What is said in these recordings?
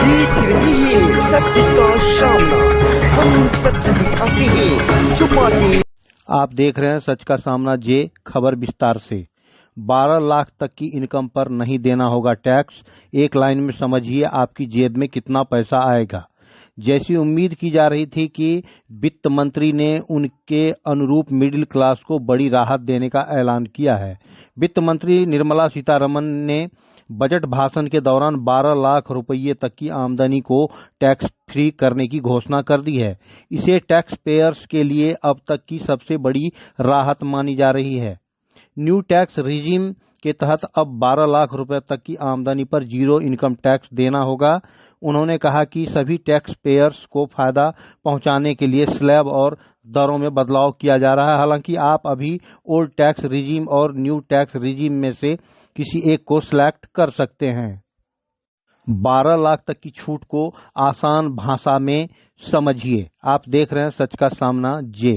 देख रहे हैं सच का सामना, हम सच दिखाते हैं छुपाते। आप देख रहे हैं सच का सामना जे। खबर विस्तार से। 12 लाख तक की इनकम पर नहीं देना होगा टैक्स। एक लाइन में समझिए आपकी जेब में कितना पैसा आएगा। जैसी उम्मीद की जा रही थी कि वित्त मंत्री ने उनके अनुरूप मिडिल क्लास को बड़ी राहत देने का ऐलान किया है। वित्त मंत्री निर्मला सीतारमण ने बजट भाषण के दौरान 12 लाख रुपये तक की आमदनी को टैक्स फ्री करने की घोषणा कर दी है। इसे टैक्स पेयर्स के लिए अब तक की सबसे बड़ी राहत मानी जा रही है। न्यू टैक्स रिजीम के तहत अब 12 लाख रुपए तक की आमदनी पर जीरो इनकम टैक्स देना होगा। उन्होंने कहा कि सभी टैक्स पेयर्स को फायदा पहुंचाने के लिए स्लैब और दरों में बदलाव किया जा रहा है। हालांकि आप अभी ओल्ड टैक्स रिजीम और न्यू टैक्स रिजीम में से किसी एक को सिलेक्ट कर सकते हैं। 12 लाख तक की छूट को आसान भाषा में समझिए। आप देख रहे हैं सच का सामना जे।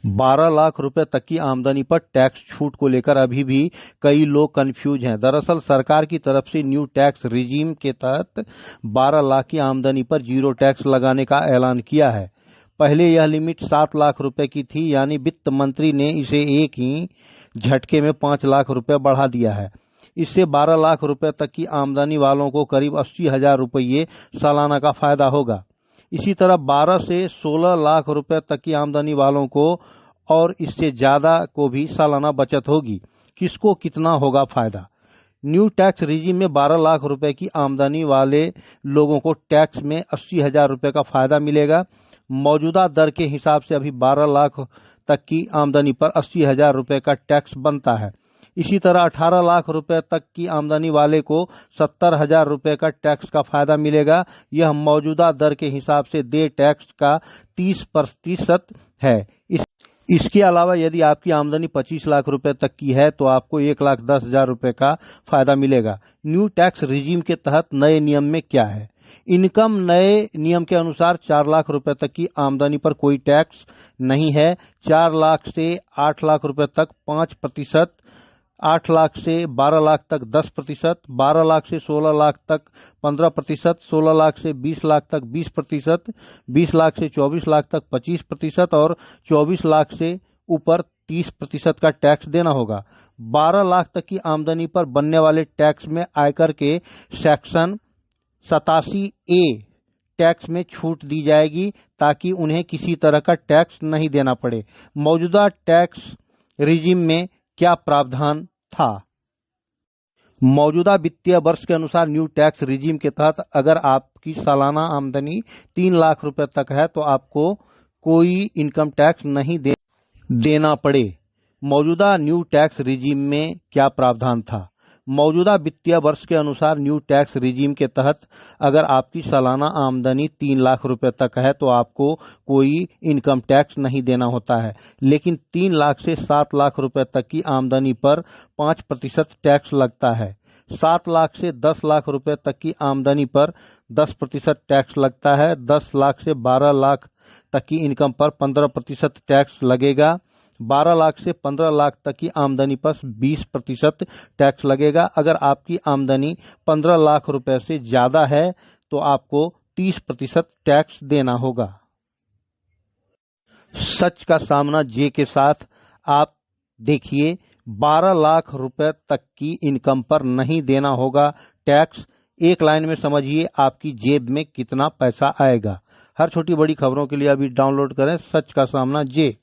12 लाख रुपए तक की आमदनी पर टैक्स छूट को लेकर अभी भी कई लोग कंफ्यूज हैं। दरअसल सरकार की तरफ से न्यू टैक्स रिजीम के तहत 12 लाख की आमदनी पर जीरो टैक्स लगाने का ऐलान किया है। पहले यह लिमिट 7 लाख रुपए की थी, यानी वित्त मंत्री ने इसे एक ही झटके में 5 लाख रुपए बढ़ा दिया है। इससे 12 लाख रुपए तक की आमदनी वालों को करीब 80,000 रुपये सालाना का फायदा होगा। इसी तरह 12 से 16 लाख रुपए तक की आमदनी वालों को और इससे ज्यादा को भी सालाना बचत होगी। किसको कितना होगा फायदा? न्यू टैक्स रिजीम में 12 लाख रुपए की आमदनी वाले लोगों को टैक्स में 80,000 रुपए का फायदा मिलेगा। मौजूदा दर के हिसाब से अभी 12 लाख तक की आमदनी पर 80,000 रुपए का टैक्स बनता है। इसी तरह 18 लाख रुपए तक की आमदनी वाले को 70,000 रुपए का टैक्स का फायदा मिलेगा। यह मौजूदा दर के हिसाब से दे टैक्स का 30% है। इसके अलावा यदि आपकी आमदनी 25 लाख रुपए तक की है तो आपको 1,10,000 रुपए का फायदा मिलेगा। न्यू टैक्स रिजीम के तहत नए नियम में क्या है? इनकम नए नियम के अनुसार 4 लाख रुपए तक की आमदनी पर कोई टैक्स नहीं है। 4 लाख से 8 लाख रुपए तक 5%, 8 लाख से 12 लाख तक 10%, 12 लाख से 16 लाख तक 15%, 16 लाख से 20 लाख तक 20%, 20 लाख से 24 लाख तक 25% और 24 लाख से ऊपर 30% का टैक्स देना होगा। 12 लाख तक की आमदनी पर बनने वाले टैक्स में आयकर के सेक्शन 87A टैक्स में छूट दी जाएगी ताकि उन्हें किसी तरह का टैक्स नहीं देना पड़े। मौजूदा टैक्स रिजीम में क्या प्रावधान था? मौजूदा वित्तीय वर्ष के अनुसार न्यू टैक्स रिजीम के तहत अगर आपकी सालाना आमदनी 3 लाख रुपए तक है तो आपको कोई इनकम टैक्स नहीं देना पड़े। मौजूदा न्यू टैक्स रिजीम में क्या प्रावधान था? मौजूदा वित्तीय वर्ष के अनुसार न्यू टैक्स रिजीम के तहत अगर आपकी सालाना आमदनी 3 लाख रुपए तक है तो आपको कोई इनकम टैक्स नहीं देना होता है। लेकिन 3 लाख से 7 लाख रुपए तक की आमदनी पर 5% टैक्स लगता है। 7 लाख से 10 लाख रुपए तक की आमदनी पर 10% टैक्स लगता है। 10 लाख से 12 लाख तक की इनकम पर 15% टैक्स लगेगा। 12 लाख से 15 लाख तक की आमदनी पर 20% टैक्स लगेगा। अगर आपकी आमदनी 15 लाख रुपए से ज्यादा है तो आपको 30% टैक्स देना होगा। सच का सामना जे के साथ आप देखिए 12 लाख रुपए तक की इनकम पर नहीं देना होगा टैक्स। एक लाइन में समझिए आपकी जेब में कितना पैसा आएगा। हर छोटी बड़ी खबरों के लिए अभी डाउनलोड करें सच का सामना जे।